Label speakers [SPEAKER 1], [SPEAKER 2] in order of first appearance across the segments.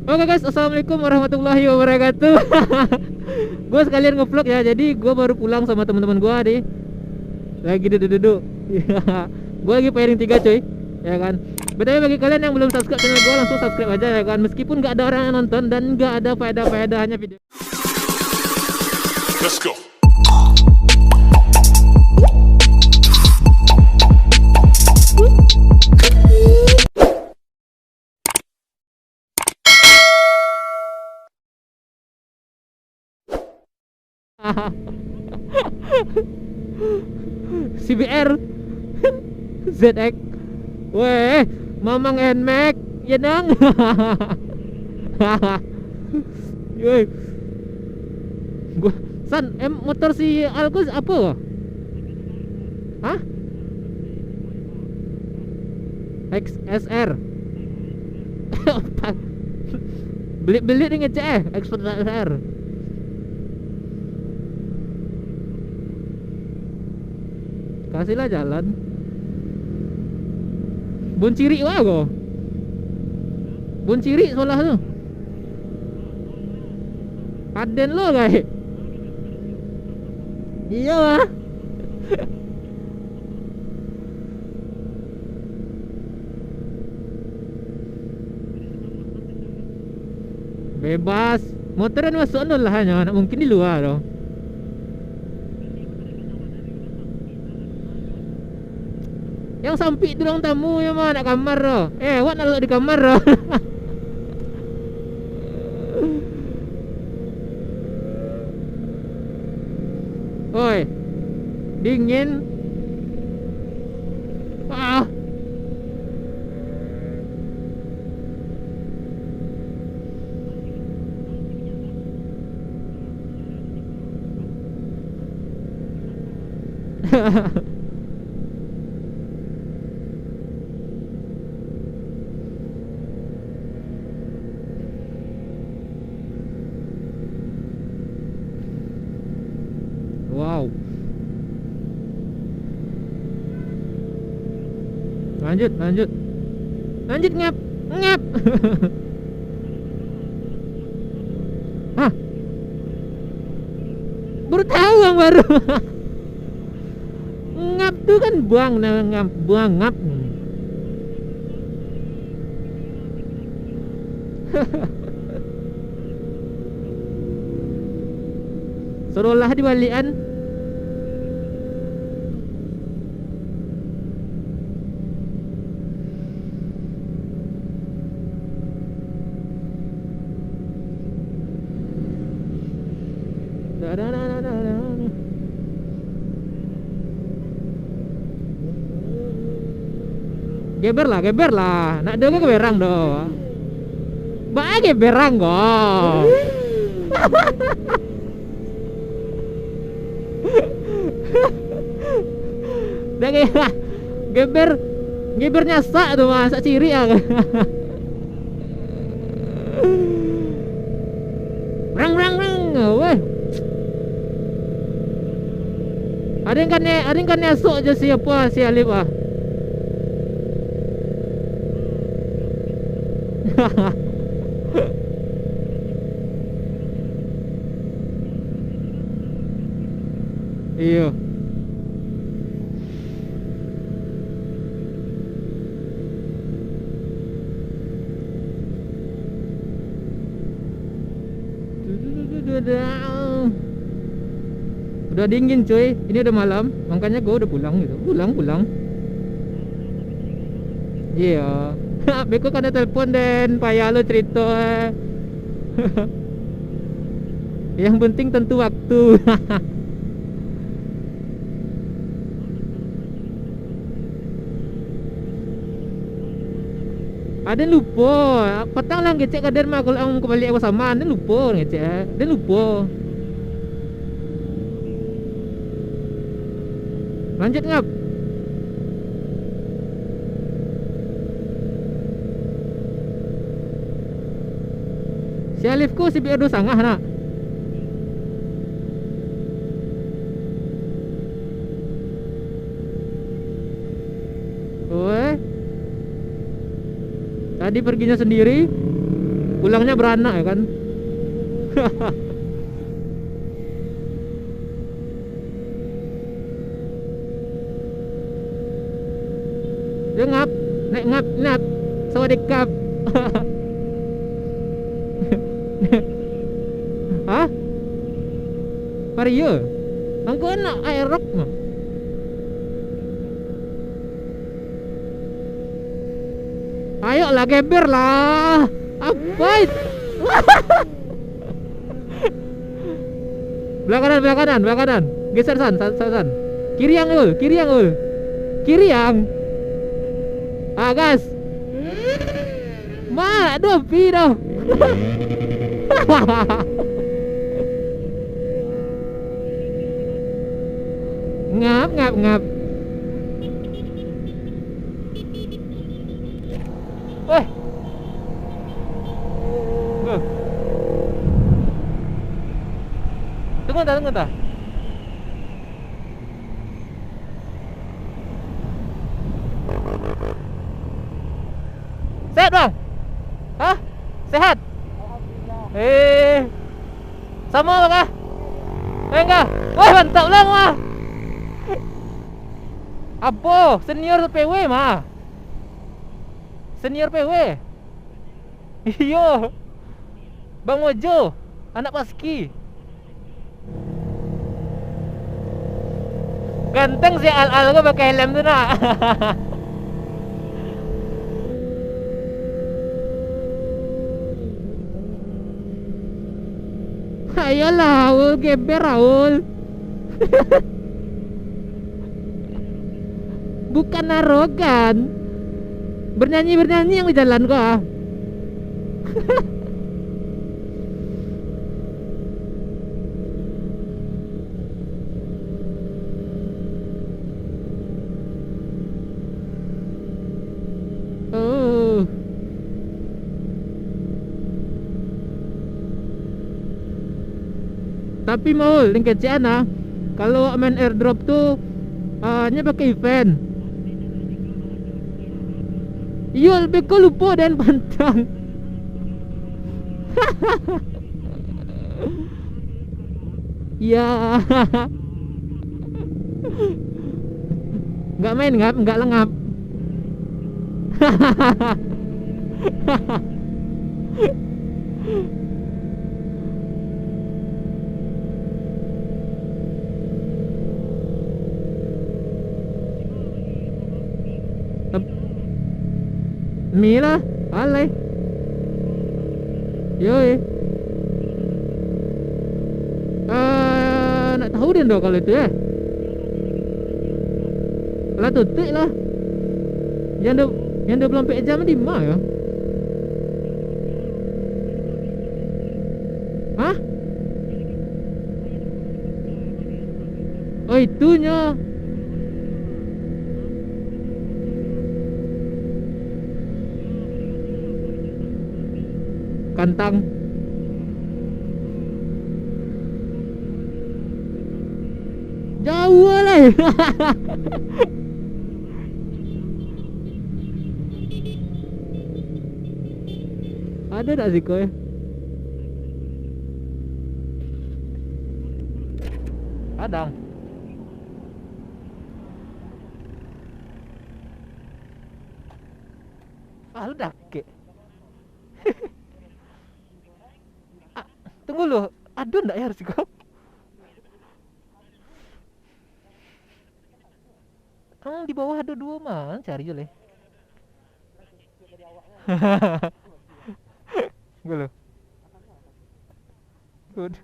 [SPEAKER 1] Oke guys, assalamualaikum warahmatullahi wabarakatuh. Gue sekalian ngevlog ya, jadi gue baru pulang sama teman-teman gue nih. Lagi duduk-duduk. Gue lagi pairing 3 coy, ya kan. BTW bagi kalian yang belum subscribe channel gue, langsung subscribe aja ya kan. Meskipun nggak ada orang yang nonton dan nggak ada faedah-faedahnya video.
[SPEAKER 2] Let's go.
[SPEAKER 1] CBR ZX. Weh, Mamang Nmax, ya dong. Woi. Gua motor si Alkus apa? Hah? XSR. Beli nih ngecek XSR. Kasihlah jalan. Bun ciri wah go. Bun ciri solah tu. Paden lo guys. Iya lah. Bebas. Motoran masuk nol lah hanya. Nak mungkin di luar dong. Yang sampik tu orang tamu yang mah nak kamar dah. Awak nak duduk di kamar dah. Oi. Dingin. Ah. Wow. Lanjut. Lanjut ngap. Hah? Baru tahu bang baru. Ngap tuh kan buang ngap. Seolah dibalikan. Geber lah. Nak dengar keberang doh. Ba geberang go. Dah geber nyasak tuh mas, sak ciri ah. Rang, weh. Ada yang kan nyasuk je siapa si Alif ah. Iya. Udah dingin cuy. Ini udah malam, makanya gue udah pulang gitu. Pulang. Iya. Beko kan ada telepon dan payah lo cerita. Yang penting tentu waktu. Ada lupa. Petang lah ngecek kader mah kalau ang kembali aku sama, ada lupa ngecek. Ada lupa. Lanjut ngap. Si Alifku si biar sangah nak. Tadi perginya sendiri. Pulangnya beranak ya kan. Dia ngap, ngap. Sawadikap. Hah? Vario? Angko enak aerok mah. Ayo lah geber lah. Apa itu? Belah kanan. Geser san. Kiri yang ul. Kiri yang. Ah, gas. Ma, aduh, pido. Ngap. Weh. Tunggu entah. Sehat bang? Hah? Sehat? Sama bang ah? Enggak? Wah mantap lah mah. Apa? Senior PW mah. Senior PW. Iyo. Bang Mojo, anak Paski. Ganteng si Al gua pakai helm tuh nak. Ayolah, Raul, geber Raul. Bukan arogan. Bernyanyi yang di jalan kok. Oh. Tapi mau link kecian ah. Kalau main airdrop tuh hanya pakai event. Iya lebih ke lupa dan pantang. Ya. Nggak main nggak lengap. Mila, alay. Yoi. Nak tahu dia dong kalau itu ya. Lah tutik lah. Yang 24 jam di mana ya? Hah? Oh itunya. Kantang. Jauh lah. Ada tak sih kau? Ada. Lu dah ke. Tunggu loh, aduh ndak ya harus kau. Di bawah ada dua mah, cari je leh. Gue loh. Good.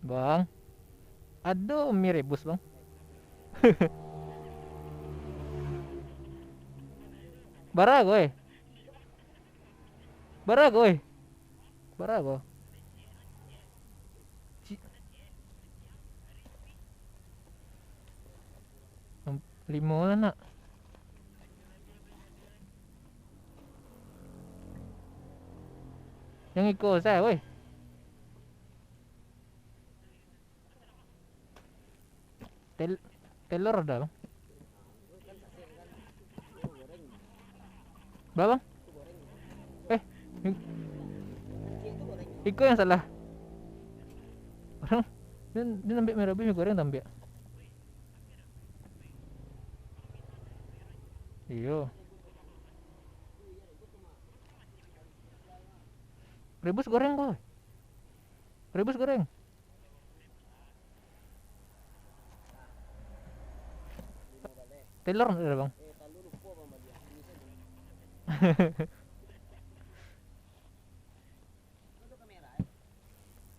[SPEAKER 1] Bang. Aduh, mie rebus, Bang. Barago. 5 lah nak. Yang ikut saya, woi. Telur ada, Bang. Bang. Eh, Iko yang salah. Orang dia ambil merah mie goreng tambah. Iyo. Rebus goreng boy. Rebus goreng. Telur ada bang.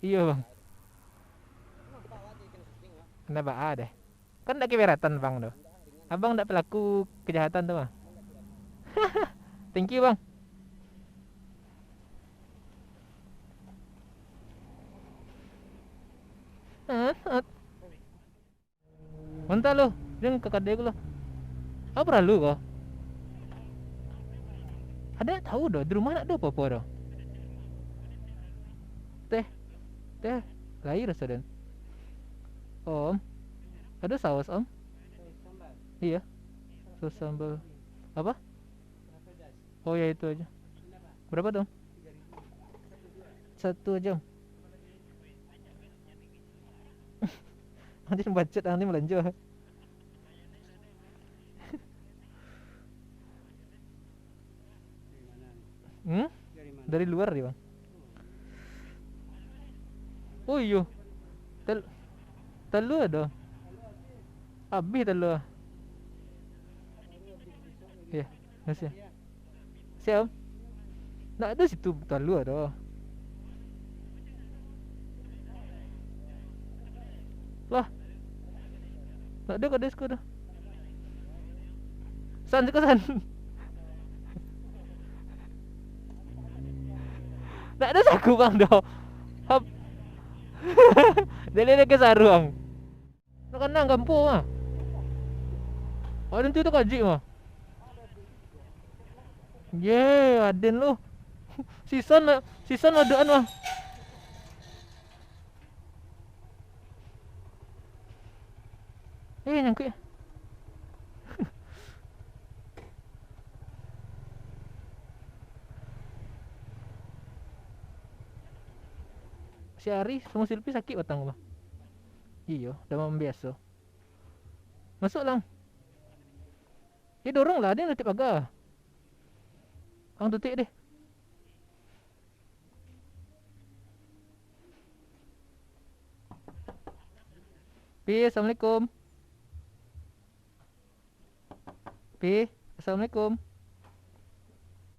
[SPEAKER 1] Iya bang. Kenapa ada? Kan tidak keberatan bang tuh. Abang tidak pelaku kejahatan tuh bang. Thank you bang. Mentah lo, dia kakak dia lo. Apa lalu kok? Ada tahu dah di rumah nak ada apa-apa dah. Teh, teh, lahir sadan. Om, ada saus om? Iya, saus sambal. Apa? Oh ya itu aja. Berapa dong? 1 jam. Nanti budget nanti melanjut. Dari luar dia bang. Oh iya. Telu ada. Habis telu. Iya, masih. Siap. Nak ada situ telu ada. Lah. Tak ada kat desko dah. San suka san. Tak ada saku bang dah. Hap. Dia ke sarung. Nak kena kampung ah. Ada tu kaji mah. Ye, aden lu. Season adaan mah. Nyangkut. Si Ari sama Silpi sakit batang mah. Iya, demam biasa. Masuk lang. Dia dorong lah, dia nutup pagar. Ang tutik deh. Pi, assalamualaikum. Pi, assalamualaikum.